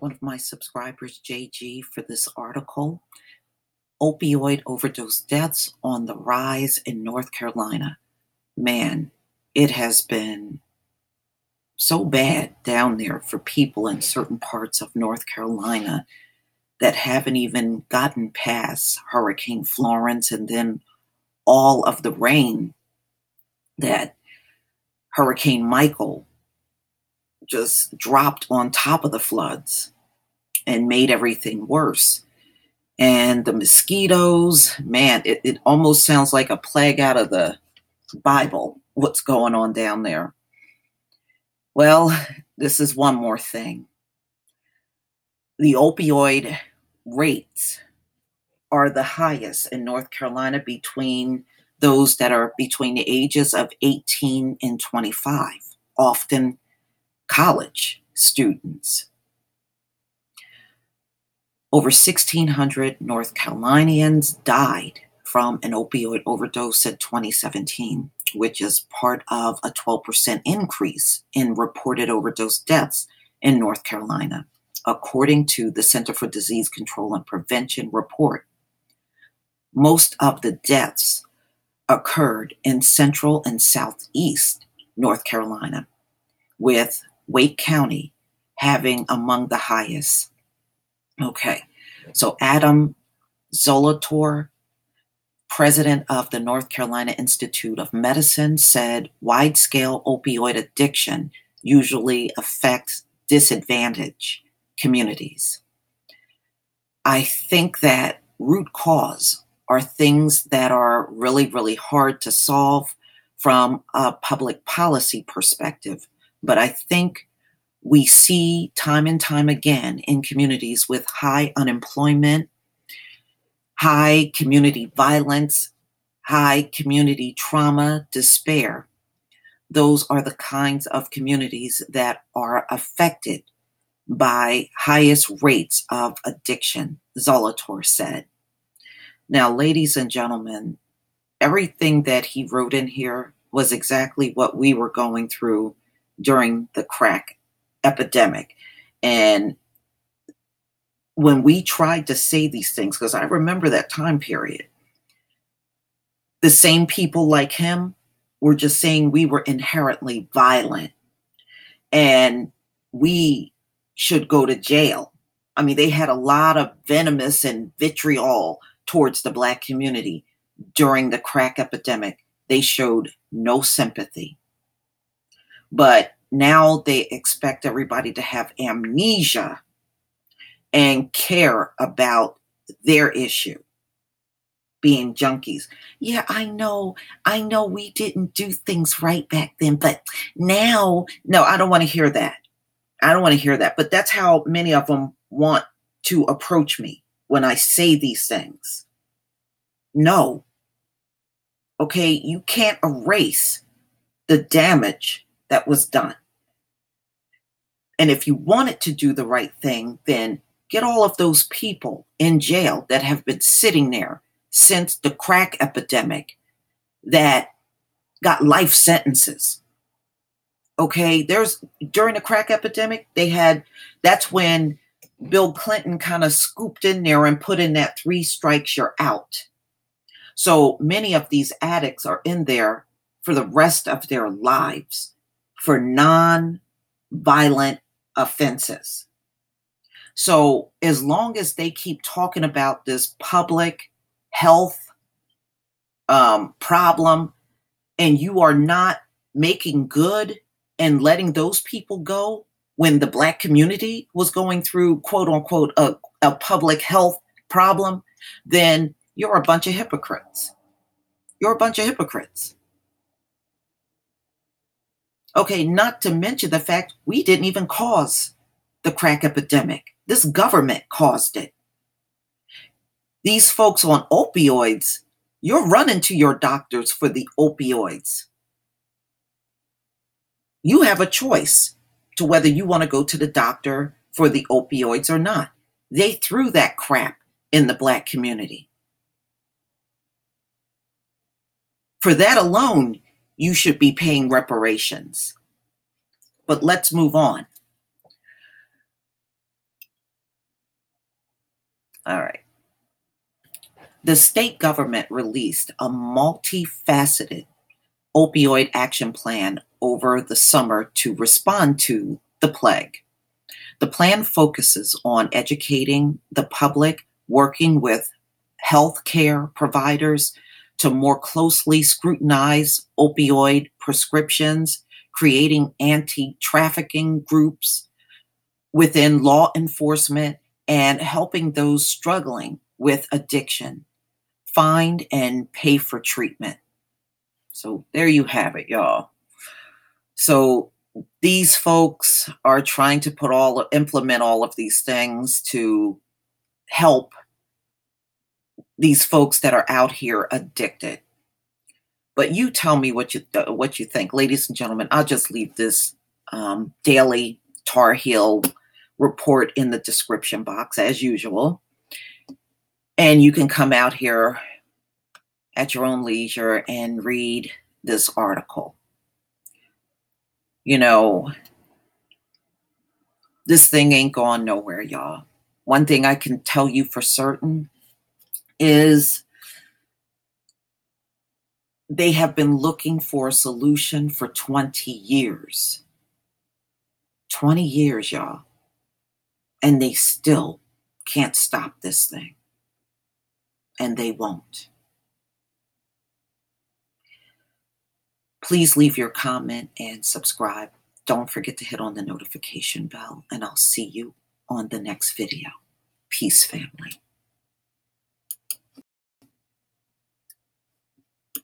one of my subscribers, JG, for this article. Opioid overdose deaths on the rise in North Carolina. Man, it has been so bad down there for people in certain parts of North Carolina that haven't even gotten past Hurricane Florence and then all of the rain that Hurricane Michael just dropped on top of the floods and made everything worse. And the mosquitoes, man, it almost sounds like a plague out of the Bible, what's going on down there. Well, this is one more thing. The opioid rates are the highest in North Carolina between those that are between the ages of 18 and 25, often college students. Over 1,600 North Carolinians died from an opioid overdose in 2017, which is part of a 12% increase in reported overdose deaths in North Carolina, according to the Center for Disease Control and Prevention report. Most of the deaths occurred in central and southeast North Carolina, with Wake County having among the highest. Okay, so Adam Zolator, president of the North Carolina Institute of Medicine, said wide-scale opioid addiction usually affects disadvantaged communities. I think that root cause are things that are really, really hard to solve from a public policy perspective, but I think we see time and time again in communities with high unemployment, high community violence, high community trauma, despair. Those are the kinds of communities that are affected by highest rates of addiction, Zolator said. Now, ladies and gentlemen, everything that he wrote in here was exactly what we were going through during the crack epidemic. And when we tried to say these things, because I remember that time period, the same people like him were just saying we were inherently violent and we should go to jail. I mean, they had a lot of venomous and vitriol towards the Black community during the crack epidemic. They showed no sympathy. But now they expect everybody to have amnesia and care about their issue, being junkies. Yeah, I know we didn't do things right back then, but now, no, I don't want to hear that. I don't want to hear that. But that's how many of them want to approach me when I say these things. No. Okay, you can't erase the damage that was done. And if you wanted to do the right thing, then get all of those people in jail that have been sitting there since the crack epidemic that got life sentences. Okay, during the crack epidemic, that's when Bill Clinton kind of scooped in there and put in that 3 strikes, you're out. So many of these addicts are in there for the rest of their lives for non-violent offenses. So as long as they keep talking about this public health problem and you are not making good and letting those people go when the Black community was going through, quote unquote, a public health problem, then you're a bunch of hypocrites. You're a bunch of hypocrites. Okay, not to mention the fact we didn't even cause the crack epidemic. This government caused it. These folks on opioids, you're running to your doctors for the opioids. You have a choice to whether you want to go to the doctor for the opioids or not. They threw that crap in the Black community. For that alone, you should be paying reparations. But let's move on. All right. The state government released a multifaceted opioid action plan over the summer to respond to the plague. The plan focuses on educating the public, working with healthcare providers to more closely scrutinize opioid prescriptions, creating anti-trafficking groups within law enforcement, and helping those struggling with addiction find and pay for treatment. So there you have it, y'all. So these folks are trying to implement all of these things to help these folks that are out here addicted. But you tell me what you think, ladies and gentlemen. I'll just leave this daily Tar Heel report in the description box as usual, and you can come out here at your own leisure and read this article. You know, this thing ain't going nowhere, y'all. One thing I can tell you for certain is they have been looking for a solution for 20 years. 20 years, y'all. And they still can't stop this thing. And they won't. Please leave your comment and subscribe. Don't forget to hit on the notification bell, and I'll see you on the next video. Peace, family.